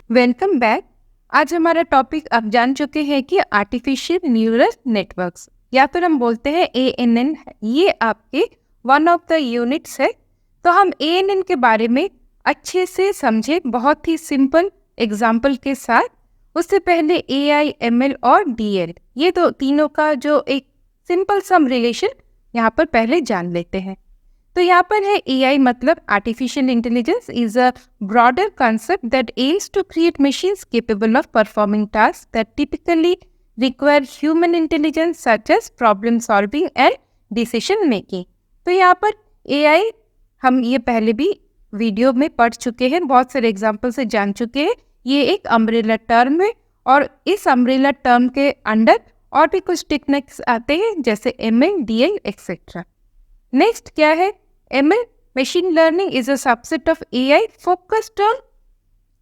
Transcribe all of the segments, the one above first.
Welcome back. आज हमारा topic आप जान चुके हैं कि आर्टिफिशियल न्यूरल नेटवर्क्स या फिर हम बोलते हैं ANN। ये आपके वन ऑफ द यूनिट्स है। तो हम ANN के बारे में अच्छे से समझे बहुत ही सिंपल एग्जाम्पल के साथ। उससे पहले AI, ML और DL ये तो तीनों का जो एक सिंपल सम रिलेशन यहाँ पर पहले जान लेते हैं। तो यहाँ पर है AI मतलब artificial intelligence is a broader concept that aims to create machines capable of performing tasks that typically require human intelligence such as problem solving and decision making। तो यहाँ पर AI हम ये पहले भी वीडियो में पढ़ चुके हैं, बहुत सारे एग्जाम्पल से जान चुके हैं। ये एक अम्ब्रेला टर्म है और इस अम्ब्रेला टर्म के अंडर और भी कुछ टेक्निक्स आते हैं जैसे ML, DL एक्सेट्रा। नेक्स्ट क्या है? ML machine learning is a subset of AI focused on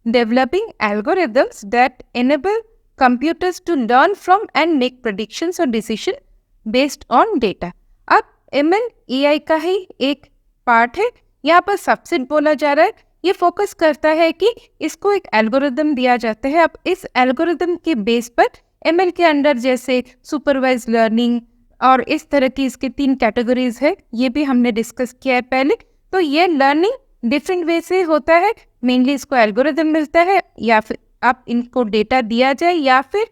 developing algorithms that enable computers to learn from and make predictions or decision based on data। अब ML AI का ही एक part है, यहाँ पर subset बोला जा रहा है। ये फोकस करता है कि इसको एक एल्गोरिदम दिया जाता है। अब इस एल्गोरिदम के बेस पर ML के अंडर जैसे सुपरवाइज लर्निंग और इस तरह की इसके 3 कैटेगरीज है, ये भी हमने डिस्कस किया है पहले। तो ये लर्निंग डिफरेंट वे से होता है। मेनली इसको एल्गोरिदम मिलता है या फिर आप इनको डेटा दिया जाए या फिर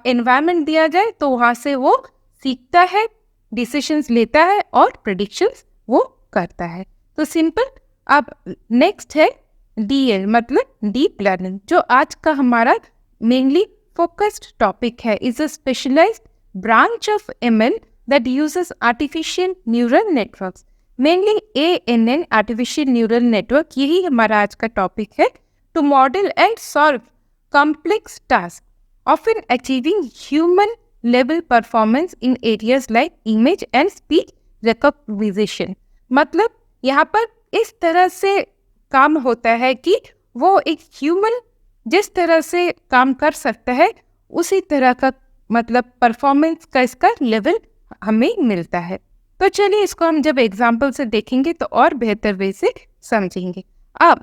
एनवायरनमेंट दिया जाए तो वहाँ से वो सीखता है, डिसीजंस लेता है और प्रेडिक्शंस वो करता है। तो सिंपल। अब नेक्स्ट है DL मतलब डीप लर्निंग, जो आज का हमारा मेनली फोकस्ड टॉपिक है। Is a specialized branch of ML that uses artificial neural networks, mainly ANN artificial neural network, यही हमारा आज का टॉपिक है। to model and solve complex tasks, often achieving human level performance in areas like image and speech recognition। मतलब यहाँ पर इस तरह से काम होता है कि वो एक ह्यूमन जिस तरह से काम कर सकता है उसी तरह का मतलब परफॉर्मेंस का इसका लेवल हमें मिलता है। तो चलिए इसको हम जब एग्जाम्पल से देखेंगे तो और बेहतर वे से समझेंगे। अब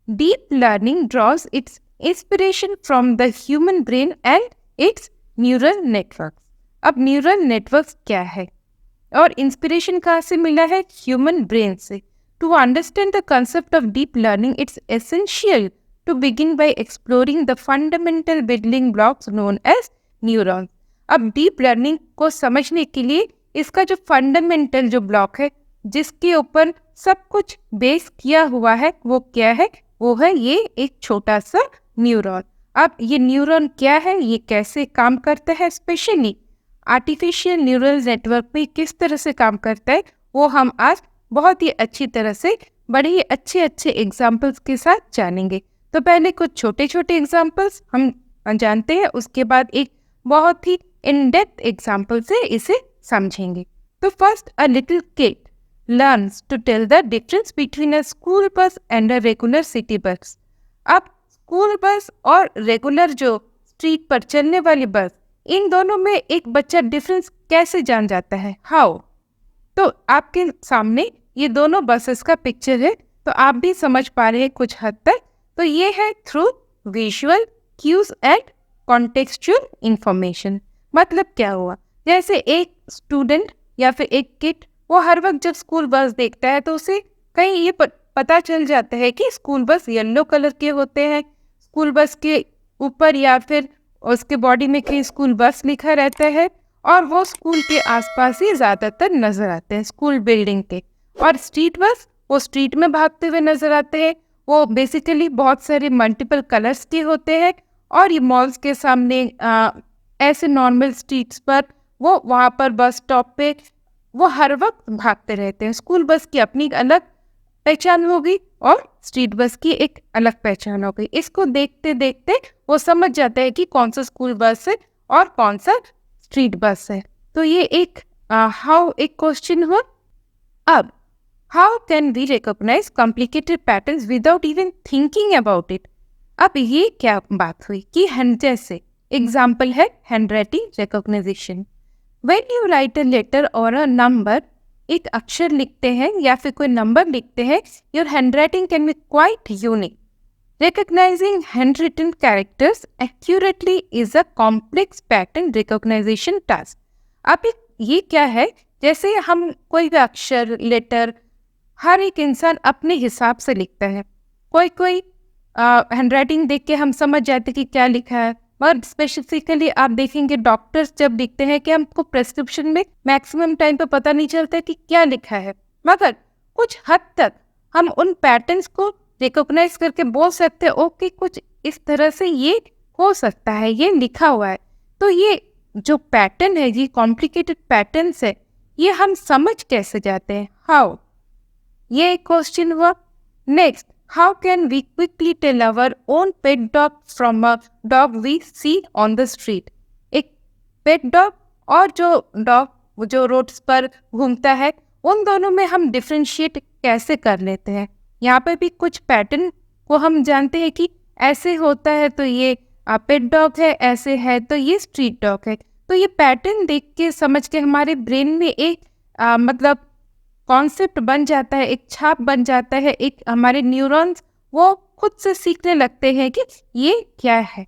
deep learning draws its inspiration from the human brain and its neural networks. अब न्यूरल नेटवर्क्स क्या है और इंस्पिरेशन कहाँ से मिला है? ह्यूमन ब्रेन से। To understand the concept of deep learning it's essential to begin by exploring the fundamental building blocks known as neuron. अब डीप लर्निंग को समझने के लिए इसका जो फंडामेंटल जो ब्लॉक है जिसके ऊपर सब कुछ बेस किया हुआ है वो क्या है? वो है ये एक छोटा सा न्यूरॉन। अब ये न्यूरॉन क्या है, ये कैसे काम करता है, स्पेशली आर्टिफिशियल न्यूरल नेटवर्क में किस तरह से काम करता है, वो हम आज बहुत ही अच्छी तरह से बड़े ही अच्छे अच्छे एग्जाम्पल्स के साथ जानेंगे। तो पहले कुछ छोटे छोटे एग्जाम्पल्स हम जानते हैं, उसके बाद एक बहुत ही इन डेप्थ एग्जाम्पल से इसे समझेंगे। तो first, a little kid learns to tell the difference between a school bus and a regular city bus. अब स्कूल बस और रेगुलर जो स्ट्रीट पर चलने वाली बस, इन दोनों में एक बच्चा डिफरेंस कैसे जान जाता है? हाउ? तो आपके सामने ये दोनों बसेस का पिक्चर है, तो आप भी समझ पा रहे हैं कुछ हद तक। तो ये है through visual cues and contextual information. मतलब क्या हुआ? जैसे एक स्टूडेंट या फिर एक किड वो हर वक्त जब स्कूल बस देखता है तो उसे कहीं ये पता चल जाता है कि स्कूल बस येलो कलर के होते हैं, स्कूल बस के ऊपर या फिर उसके बॉडी में कहीं स्कूल बस लिखा रहता है और वो स्कूल के आसपास ही ज़्यादातर नजर आते हैं, स्कूल बिल्डिंग के। और स्ट्रीट बस वो स्ट्रीट में भागते हुए नजर आते हैं, वो बेसिकली बहुत सारे मल्टीपल कलर्स के होते हैं। और ये मॉल्स के सामने ऐसे नॉर्मल स्ट्रीट्स पर वो वहाँ पर बस स्टॉप पे वो हर वक्त भागते रहते हैं। स्कूल बस की अपनी एक अलग पहचान हो गई और स्ट्रीट बस की एक अलग पहचान हो गई। इसको देखते देखते वो समझ जाते हैं कि कौन सा स्कूल बस है और कौन सा स्ट्रीट बस है। तो ये एक हाउ एक क्वेश्चन हुआ। अब how can we recognize complicated patterns without even thinking about it. अब ये क्या बात हुई कि जैसे एग्जाम्पल है handwriting recognition. When you write a letter और अ नंबर, एक अक्षर लिखते हैं या फिर कोई नंबर लिखते हैं, your hand writing can be quite unique. Recognizing handwritten characters accurately is a complex pattern recognition task. अब ये क्या है, जैसे हम कोई भी अक्षर, लेटर हर एक इंसान अपने हिसाब से लिखता है. कोई हैंडराइटिंग देख के हम समझ जाते कि क्या लिखा है. और स्पेसिफिकली आप देखेंगे डॉक्टर्स जब लिखते हैं कि हमको प्रेस्क्रिप्शन में मैक्सिमम टाइम पे पता नहीं चलता कि क्या लिखा है, मगर कुछ हद तक हम उन पैटर्न्स को रिकॉग्नाइज करके बोल सकते हैं ओके कुछ इस तरह से ये हो सकता है, ये लिखा हुआ है. तो ये जो पैटर्न है, ये कॉम्प्लिकेटेड पैटर्न्स है, ये हम समझ कैसे जाते हैं? हाउ, ये एक क्वेश्चन हुआ. Next, how can we quickly tell our own pet dog from a dog we see on the street? एक पेट डॉग और जो डॉग जो रोड्स पर घूमता है, उन दोनों में हम डिफ्रेंशिएट कैसे कर लेते हैं? यहाँ पे भी कुछ पैटर्न को हम जानते हैं कि ऐसे होता है तो ये पेट डॉग है, ऐसे है तो ये स्ट्रीट डॉग है. तो ये पैटर्न देख के समझ के हमारे ब्रेन में एक मतलब कॉन्सेप्ट बन जाता है, एक छाप बन जाता है, एक हमारे न्यूरॉन्स वो खुद से सीखने लगते हैं कि ये क्या है.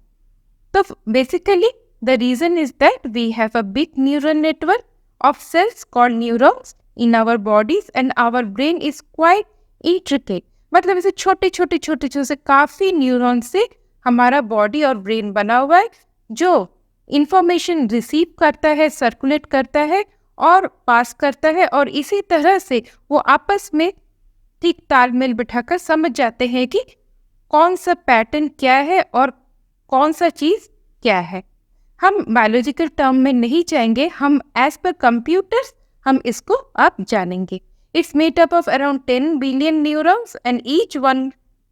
तो basically the reason is that we have a big neural network of cells called neurons in our bodies and our brain is quite intricate. मतलब ऐसे छोटे छोटे से काफी न्यूरॉन से हमारा बॉडी और ब्रेन बना हुआ है, जो इंफॉर्मेशन रिसीव करता है, सर्कुलेट करता है और पास करता है, और इसी तरह से वो आपस में ठीक तालमेल बिठाकर समझ जाते हैं कि कौन सा पैटर्न क्या है और कौन सा चीज क्या है. हम बायोलॉजिकल टर्म में नहीं जाएंगे, हम एज पर कंप्यूटर्स हम इसको अब जानेंगे. It's made up of around 10 billion neurons and each one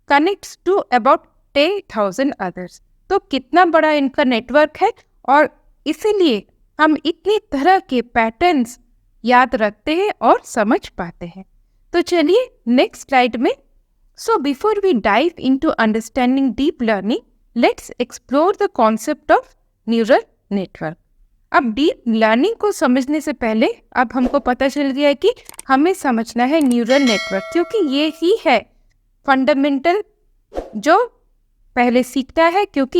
connects to about 10,000 others. तो कितना बड़ा इनका नेटवर्क है, और इसीलिए हम इतनी तरह के पैटर्न्स याद रखते हैं और समझ पाते हैं. तो चलिए नेक्स्ट स्लाइड में. So before we dive into understanding deep learning, let's explore the concept of neural network. अब डीप लर्निंग को समझने से पहले अब हमको पता चल गया है कि हमें समझना है न्यूरल नेटवर्क, क्योंकि ये ही है फंडामेंटल जो पहले सीखता है, क्योंकि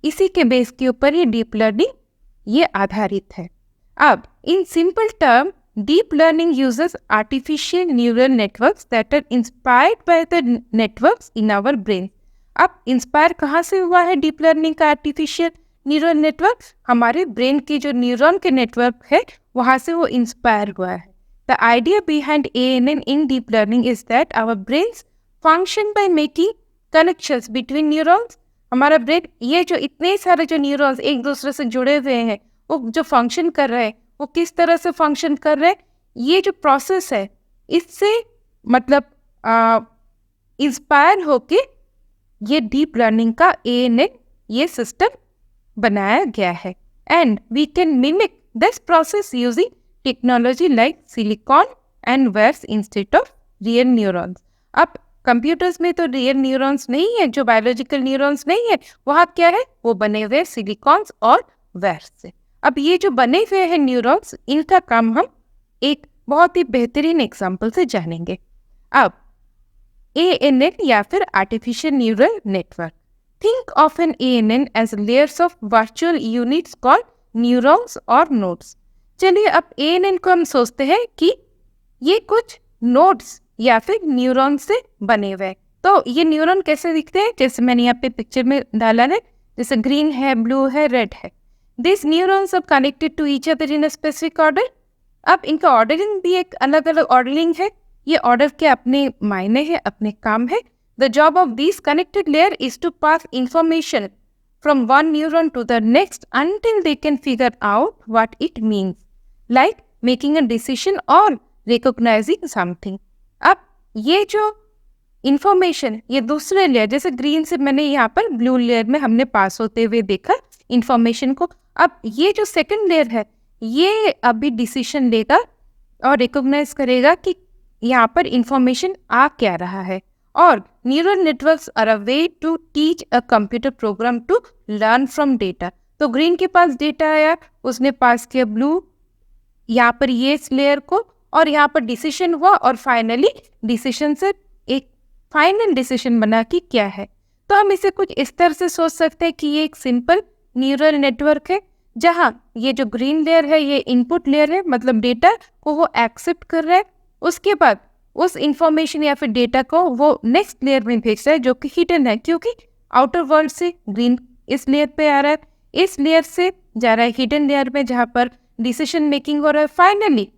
इसी के बेस के ऊपर ये डीप लर्निंग ये आधारित है. अब in simple term, deep learning uses artificial neural networks that are inspired by the networks in our brain. अब इंस्पायर कहाँ से हुआ है डीप लर्निंग का आर्टिफिशियल न्यूरल नेटवर्क? हमारे ब्रेन की जो न्यूरॉन के नेटवर्क है वहां से वो इंस्पायर हुआ है. The idea behind ANN in deep learning is that our brains function by making connections between neurons. हमारा ब्रेन ये जो इतने सारे जो न्यूरॉन्स एक दूसरे से जुड़े हुए हैं, वो जो फंक्शन कर रहे हैं, वो किस तरह से फंक्शन कर रहे हैं, ये जो प्रोसेस है, इससे मतलब इंस्पायर होके ये डीप लर्निंग का ANN ये सिस्टम बनाया गया है. And we can mimic this process using technology like silicon and wares instead of real neurons. अब कंप्यूटर्स में तो रियल न्यूरॉन्स नहीं है, जो बायोलॉजिकल न्यूरॉन्स नहीं है, वहाँ क्या है, वो बने हुए सिलिकॉन्स और वेयर्स से. अब ये जो बने हुए हैं न्यूरॉन्स, इनका काम हम एक बहुत ही बेहतरीन एग्जाम्पल से जानेंगे. अब ANN या फिर artificial neural network. Think of an ANN as layers of virtual units called neurons or nodes. चलिए अब ANN को हम सोचते हैं कि ये कुछ नोड्स या फिर न्यूरॉन से बने हुए. तो ये न्यूरॉन कैसे दिखते हैं? जैसे मैंने यहाँ पे पिक्चर में डाला है, जैसे ग्रीन है, ब्लू है, रेड है. This neurons are connected to each other in a specific order. अब इनका ऑर्डरिंग भी एक अलग अलग ऑर्डरिंग है. ये ऑर्डर के अपने मायने हैं, अपने काम है. The job of these connected layer is to pass information from one neuron to the next until they can figure out what it means, like making a decision or recognizing something. अब ये जो information ये दूसरे layer, जैसे green से मैंने यहाँ पर ब्लू लेयर में हमने पास होते हुए देखा information को. अब ये जो सेकंड लेयर है, ये अभी डिसीजन लेगा और रिकॉग्नाइज करेगा कि यहाँ पर इंफॉर्मेशन आ क्या रहा है. और neural networks are a way to teach a computer program to learn from data. तो ग्रीन के पास डेटा आया, उसने पास किया ब्लू यहाँ पर ये लेयर को, और यहाँ पर डिसीजन हुआ, और फाइनली डिसीजन से एक फाइनल डिसीजन बना कि क्या है। तो हम इसे कुछ इस तरह से सोच सकते हैं कि ये एक सिंपल न्यूरल नेटवर्क है, जहाँ ये जो ग्रीन लेयर है ये इनपुट लेयर है, मतलब डेटा को वो एक्सेप्ट कर रहा है। उसके बाद उस इंफॉर्मेशन या फिर डेटा को वो नेक्स्ट लेयर में भेज रहा है जो कि हिडन है, क्योंकि आउटर वर्ल्ड से ग्रीन इस लेयर पे आ रहा है, इस लेयर से जा रहा है हिडन लेयर में जहाँ पर डिसीजन मेकिंग हो रहा है। फाइनली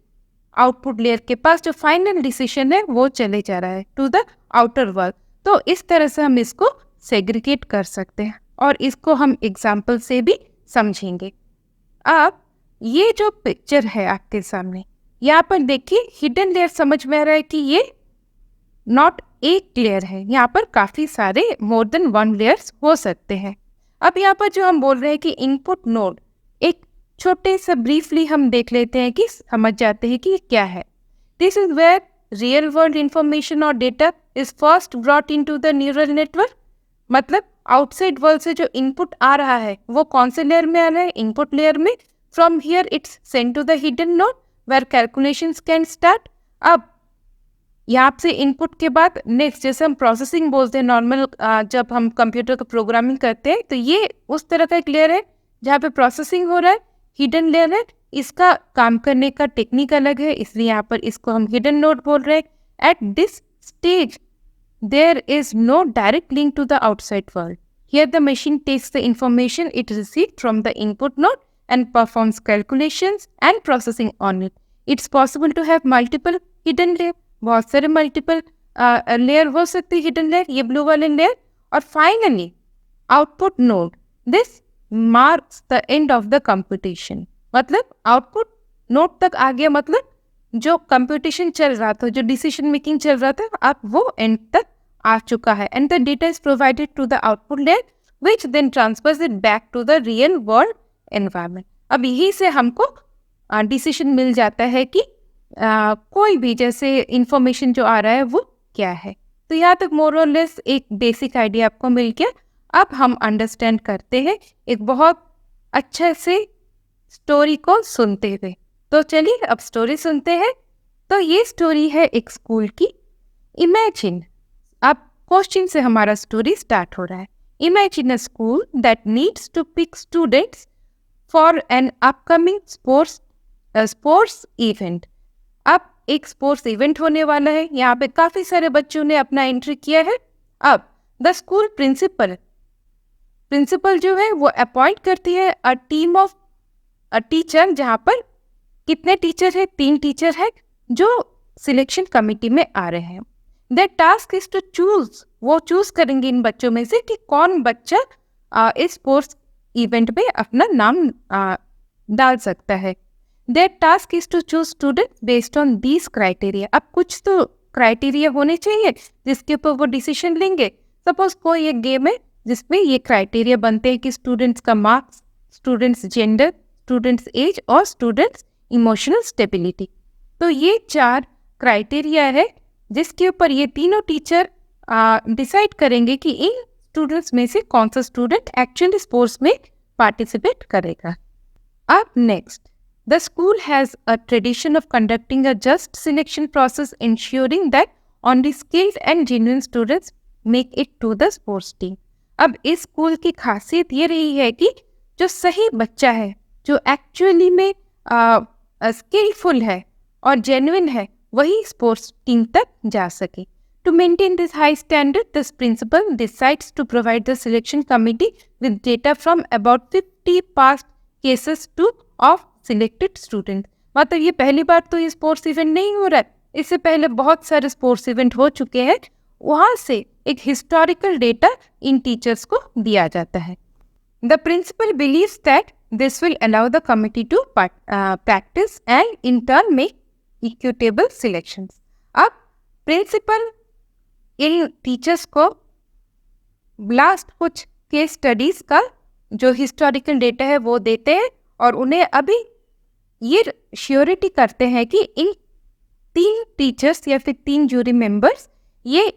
आउटपुट लेयर के पास जो फाइनल डिसीजन है वो चले जा रहा है टू द आउटर वर्ल्ड। तो इस तरह से हम इसको सेग्रीगेट कर सकते हैं और इसको हम एग्जाम्पल से भी समझेंगे। अब ये जो पिक्चर है आपके सामने, यहाँ पर देखिए हिडन लेयर समझ में आ रहा है कि ये नॉट एक लेयर है, यहाँ पर काफ़ी सारे मोर देन वन लेयर्स हो सकते हैं। अब यहाँ पर जो हम बोल रहे हैं कि इनपुट नोड, एक छोटे से ब्रीफली हम देख लेते हैं कि समझ जाते हैं कि ये क्या है। This is where real world information और data is first brought into the neural network. मतलब आउटसाइड वर्ल्ड से जो इनपुट आ रहा है वो कौन से लेयर में आ रहा है, इनपुट लेयर में। From here it's send to the hidden node where calculations can start. अब यहाँ से इनपुट के बाद नेक्स्ट, जैसे हम प्रोसेसिंग बोलते हैं नॉर्मल, जब हम कंप्यूटर का प्रोग्रामिंग करते हैं, तो ये उस तरह का एक लेयर है जहाँ पे प्रोसेसिंग हो रहा है, हिडन लेयर है। इसका काम करने का टेक्निक अलग है, इसलिए यहाँ पर इसको हम हिडन नोड बोल रहे हैं। At this stage there is no direct link to the outside world. Here the machine takes the information it received from the input node and performs calculations and processing on it. It's possible to have multiple hidden layer, बहुत सारे multiple layer हो सकती है hidden layer, ये blue वाले layer। और finally output node, this marks the end of the computation। मतलब output node तक आ गया, मतलब जो कंप्यूटेशन चल रहा था, जो डिसीजन मेकिंग चल रहा था, अब वो एंड तक आ चुका है। And the data is provided to the output layer which then transfers it back to the real world environment. अब यही से हमको डिसीजन मिल जाता है कि कोई भी जैसे इंफॉर्मेशन जो आ रहा है वो क्या है। तो यहाँ तक मोर और लेस एक बेसिक आइडिया आपको मिल गया। अब हम अंडरस्टैंड करते हैं एक बहुत अच्छे से स्टोरी को सुनते हुए। तो चलिए अब स्टोरी सुनते हैं। तो ये स्टोरी है एक स्कूल की। इमेजिन, अब क्वेश्चन से हमारा स्टोरी स्टार्ट हो रहा है। Imagine a school that needs to pick students for an upcoming sports event. अब एक स्पोर्ट्स इवेंट होने वाला है, यहाँ पे काफी सारे बच्चों ने अपना एंट्री किया है। अब द स्कूल प्रिंसिपल जो है वो अपॉइंट करती है अ टीम ऑफ टीचर, जहाँ पर कितने टीचर है, 3 टीचर है जो सिलेक्शन कमेटी में आ रहे हैं। Their task is to choose, वो चूज करेंगे इन बच्चों में से कि कौन बच्चा इस स्पोर्ट्स इवेंट में अपना नाम डाल सकता है। Their task is to choose students based on these criteria। अब कुछ तो क्राइटेरिया होने चाहिए जिसके ऊपर वो डिसीजन लेंगे। सपोज कोई एक गेम है जिसमें ये क्राइटेरिया बनते हैं कि स्टूडेंट्स का marks, students gender, students age और स्टूडेंट्स इमोशनल स्टेबिलिटी। तो ये 4 क्राइटेरिया है जिसके ऊपर ये तीनों टीचर डिसाइड करेंगे कि इन स्टूडेंट्स में से कौन सा स्टूडेंट एक्चुअली स्पोर्ट्स में पार्टिसिपेट करेगा। अब next, the school has a tradition of conducting a just selection process ensuring that only skilled and genuine students make it to the sports team. अब इस स्कूल की खासियत ये रही है कि जो सही बच्चा है, जो एक्चुअली में स्किलफुल है और जेन्युइन है, वही स्पोर्ट्स टीम तक जा सके। To maintain this high standard, this principal decides to provide the selection committee with data from about 50 past cases to of selected student. मतलब ये पहली बार तो ये स्पोर्ट्स इवेंट नहीं हो रहा है, इससे पहले बहुत सारे स्पोर्ट्स इवेंट हो चुके हैं। वहाँ से एक हिस्टोरिकल डेटा इन टीचर्स को दिया जाता है। The principal believes that this will allow the committee to practice and in turn make equitable selections। अब प्रिंसिपल इन टीचर्स को लास्ट कुछ केस स्टडीज का जो हिस्टोरिकल डेटा है वो देते हैं और उन्हें अभी ये श्योरिटी करते हैं कि इन 3 टीचर्स या फिर 3 जूरी मेंबर्स ये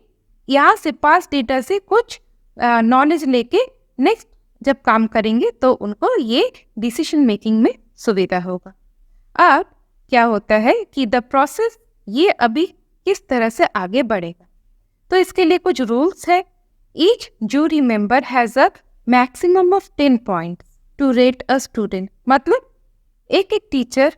यहाँ से पास डेटा से कुछ नॉलेज लेके नेक्स्ट जब काम करेंगे तो उनको ये डिसीजन मेकिंग में सुविधा होगा। अब क्या होता है कि द प्रोसेस ये अभी किस तरह से आगे बढ़ेगा। तो इसके लिए कुछ रूल्स है। Each jury member has a maximum of 10 points to rate a student. मतलब एक एक टीचर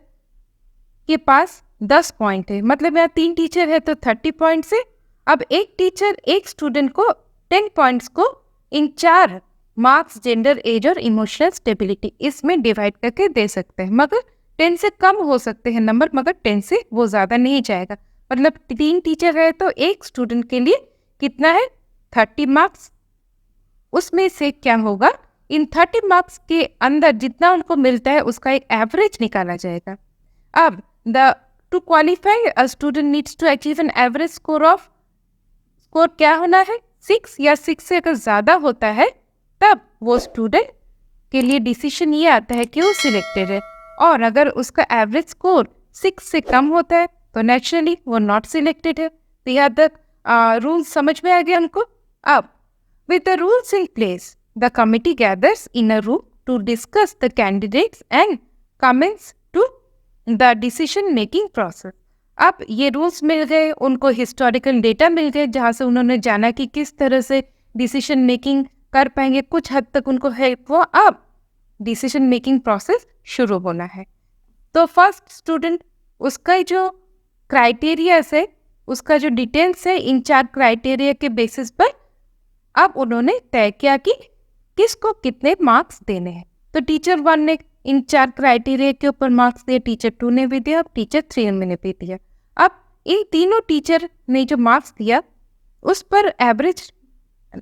के पास 10 पॉइंट है, मतलब यहाँ 3 टीचर है तो 30 पॉइंट्स है। अब एक टीचर एक स्टूडेंट को 10 पॉइंट्स को इन 4 मार्क्स, जेंडर, एज और इमोशनल स्टेबिलिटी इसमें डिवाइड करके दे सकते हैं। मगर 10 से कम हो सकते हैं नंबर, मगर 10 से वो ज़्यादा नहीं जाएगा। मतलब 3 टीचर है तो एक स्टूडेंट के लिए कितना है, 30 मार्क्स। उसमें से क्या होगा, इन 30 मार्क्स के अंदर जितना उनको मिलता है उसका एक एवरेज निकाला जाएगा। अब to qualify a student needs to achieve an average score क्या होना है, 6 या 6 से अगर ज़्यादा होता है तब वो स्टूडेंट के लिए डिसीजन ये आता है कि वो सिलेक्टेड है। और अगर उसका एवरेज स्कोर 6 से कम होता है तो नेचुरली वो नॉट सिलेक्टेड है। तो यहाँ तक रूल समझ में आ गया हमको। अब with the rules in place, the committee gathers in a room to discuss the candidates and comments to the decision making process. अब ये रूल्स मिल गए, उनको हिस्टोरिकल डेटा मिल गए जहाँ से उन्होंने जाना कि किस तरह से डिसीजन मेकिंग कर पाएंगे, कुछ हद तक उनको हेल्प हुआ। अब डिसीजन मेकिंग प्रोसेस शुरू होना है। तो फर्स्ट स्टूडेंट, उसका जो क्राइटेरिया है, उसका जो डिटेल्स है, इन 4 क्राइटेरिया के बेसिस पर अब उन्होंने तय किया कि किसको कितने मार्क्स देने हैं। तो टीचर 1 ने इन 4 क्राइटेरिया के ऊपर मार्क्स दिए, टीचर 2 ने भी दिया, टीचर 3 ने भी दिया। अब इन तीनों टीचर ने जो मार्क्स दिया उस पर एवरेज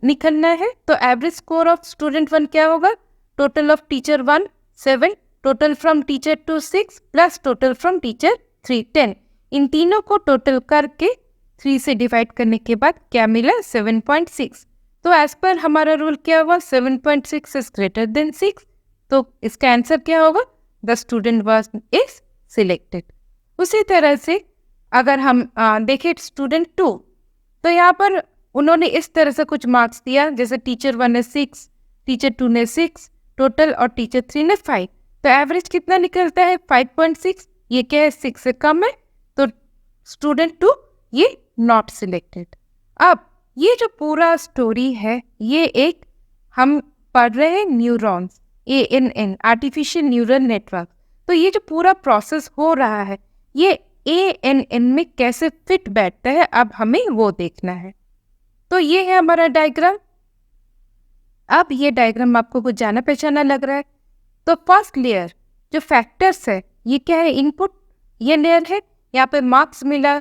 निकलना है। तो एवरेज स्कोर ऑफ स्टूडेंट 1 क्या होगा, total of teacher 1 7, total from teacher 2 6 plus total from teacher 3 10। इन तीनों को टोटल करके 3 से डिवाइड करने के बाद क्या मिला, 7.6। तो एज पर हमारा रूल क्या हुआ, 7.6 इज ग्रेटर देन 6। तो इसका आंसर क्या होगा, the student was is selected. उसी तरह से अगर हम देखें स्टूडेंट 2, तो यहाँ पर उन्होंने इस तरह से कुछ मार्क्स दिया, जैसे टीचर 1 ने 6, टीचर 2 ने 6 टोटल और टीचर 3 ने 5। तो एवरेज कितना निकलता है, 5.6। ये क्या है, 6 से कम है, तो स्टूडेंट 2 ये नॉट सिलेक्टेड। अब ये जो पूरा स्टोरी है, ये एक हम पढ़ रहे हैं neurons, ANN, artificial neural network. तो ये जो पूरा प्रोसेस हो रहा है ये ANN में कैसे फिट बैठता है, अब हमें वो देखना है। तो ये है हमारा डायग्राम। अब ये डायग्राम आपको कुछ जाना पहचाना लग रहा है। तो फर्स्ट लेयर जो फैक्टर्स है, ये क्या है, इनपुट, ये लेयर है। यहाँ पे मार्क्स मिला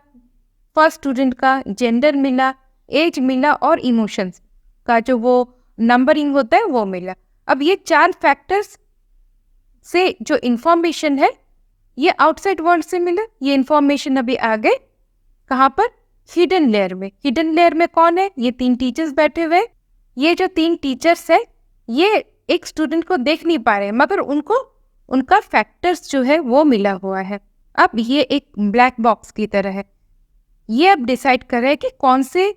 फर्स्ट स्टूडेंट का, जेंडर मिला, एज मिला और इमोशंस का जो वो नंबरिंग होता है वो मिला। अब ये 4 फैक्टर्स से जो इंफॉर्मेशन है ये आउटसाइड वर्ल्ड से मिला। ये इंफॉर्मेशन अभी आ गए कहाँ पर, हिडन लेयर में। हिडन लेयर में कौन है, ये 3 टीचर्स बैठे हुए। ये जो 3 टीचर्स है ये एक स्टूडेंट को देख नहीं पा रहे, मगर उनको उनका फैक्टर्स जो है वो मिला हुआ है। अब ये एक ब्लैक बॉक्स की तरह है, ये अब डिसाइड कर रहे हैं कि कौन से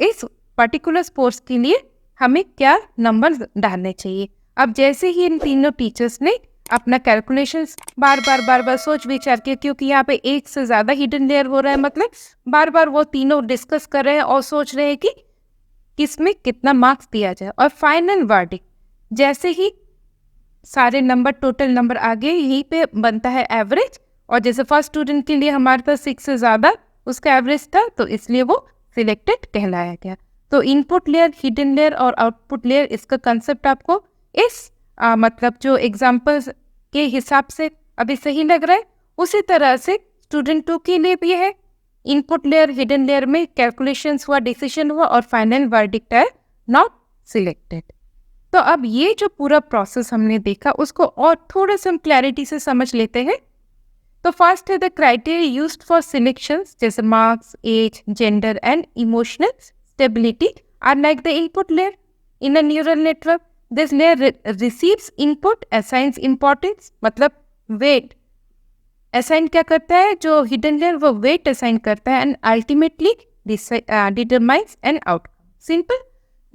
इस पर्टिकुलर स्पोर्ट्स के लिए हमें क्या नंबर डालने चाहिए। अब जैसे ही इन तीनों टीचर्स ने अपना कैलकुलेशंस बार बार सोच विचार किया, क्योंकि यहाँ पे एक से ज़्यादा हिडन लेयर हो रहा है, मतलब बार बार वो तीनों डिस्कस कर रहे हैं और सोच रहे हैं कि किसमें कितना मार्क्स दिया जाए। और फाइनल वर्डिक्ट, जैसे ही सारे नंबर, टोटल नंबर आ गए, यहीं पे बनता है एवरेज। और जैसे फर्स्ट स्टूडेंट के लिए हमारे पास 6 से ज़्यादा उसका एवरेज था, तो इसलिए वो सिलेक्टेड कहलाया गया। तो इनपुट लेयर, हिडन लेयर और आउटपुट लेयर, इसका कंसेप्ट आपको इस मतलब जो एग्जाम्पल्स के हिसाब से अभी सही लग रहा है, उसी तरह से स्टूडेंट 2 के लिए भी है। इनपुट लेयर, हिडन लेयर में कैलकुलेशंस हुआ, डिसीजन हुआ और फाइनल वर्डिक्ट है नॉट सिलेक्टेड। तो अब ये जो पूरा प्रोसेस हमने देखा उसको और थोड़ा सा हम क्लैरिटी से समझ लेते हैं। तो फर्स्ट है the criteria used for selections, जैसे marks, age, gender and emotional stability are like the input layer in a neural network. This layer receives input, assigns importance, मतलब वेट असाइन क्या करता है, जो हिडन लेयर वो weight assign करता है and ultimately determines an outcome. Simple.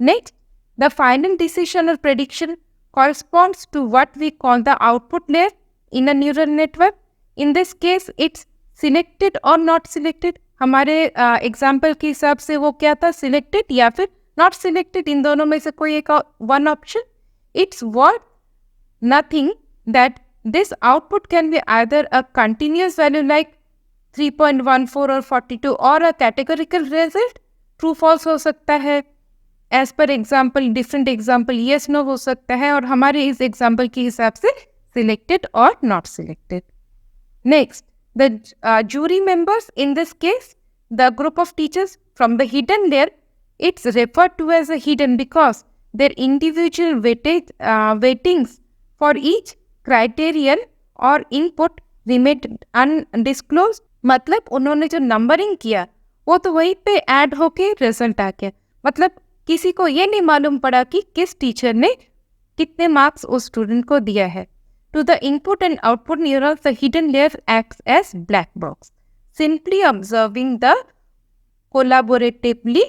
Next, the final decision or prediction corresponds to what we call the output layer in a neural network. In this case, it's selected or not selected. हमारे example के हिसाब से वो क्या था, selected या फिर not selected, इन दोनों में से कोई एक one option. It's what nothing that this output can be either a continuous value like 3.14 or 42 or a categorical result. True false हो सकता है, as per example, different example yes no हो सकता है, और हमारे इस एग्जाम्पल के हिसाब से सिलेक्टेड और not selected. Next, the jury members in this case, the group of teachers from the hidden layer, it's referred to as a hidden because their individual weightings for each criterion or input remained undisclosed. मतलब उन्होंने जो numbering किया वो तो वहीं पे add होके result आ गया. मतलब किसी को ये नहीं मालूम पड़ा कि किस टीचर ने कितने मार्क्स उस स्टूडेंट को दिया है. To the input and output neurons, the hidden layer acts as black box, simply observing the collaboratively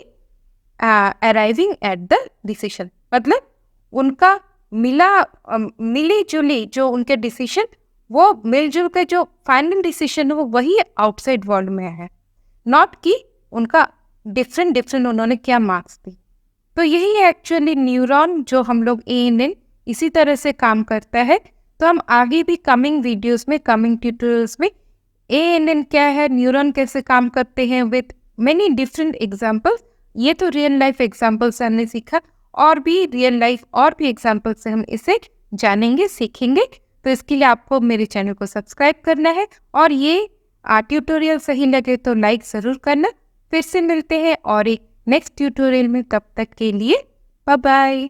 arriving at the decision. मतलब उनका मिली जुली जो उनके डिसीजन, वो मिलजुल के जो फाइनल डिसीजन है वो वही आउटसाइड वर्ल्ड में है, नॉट कि उनका डिफरेंट उन्होंने क्या मार्क्स दी. तो यही है एक्चुअली न्यूरॉन जो हम लोग ANN इसी तरह से काम करता है. तो हम आगे भी कमिंग वीडियोस में, कमिंग ट्यूटोरियल्स में ANN क्या है, न्यूरॉन कैसे काम करते हैं विद मेनी डिफरेंट एग्जांपल्स. ये तो रियल लाइफ एग्जांपल से हमने सीखा, और भी रियल लाइफ और भी एग्जांपल से हम इसे जानेंगे, सीखेंगे. तो इसके लिए आपको मेरे चैनल को सब्सक्राइब करना है, और ये ट्यूटोरियल सही लगे तो लाइक ज़रूर करना. फिर से मिलते हैं और एक नेक्स्ट ट्यूटोरियल में, तब तक के लिए बाय बाय.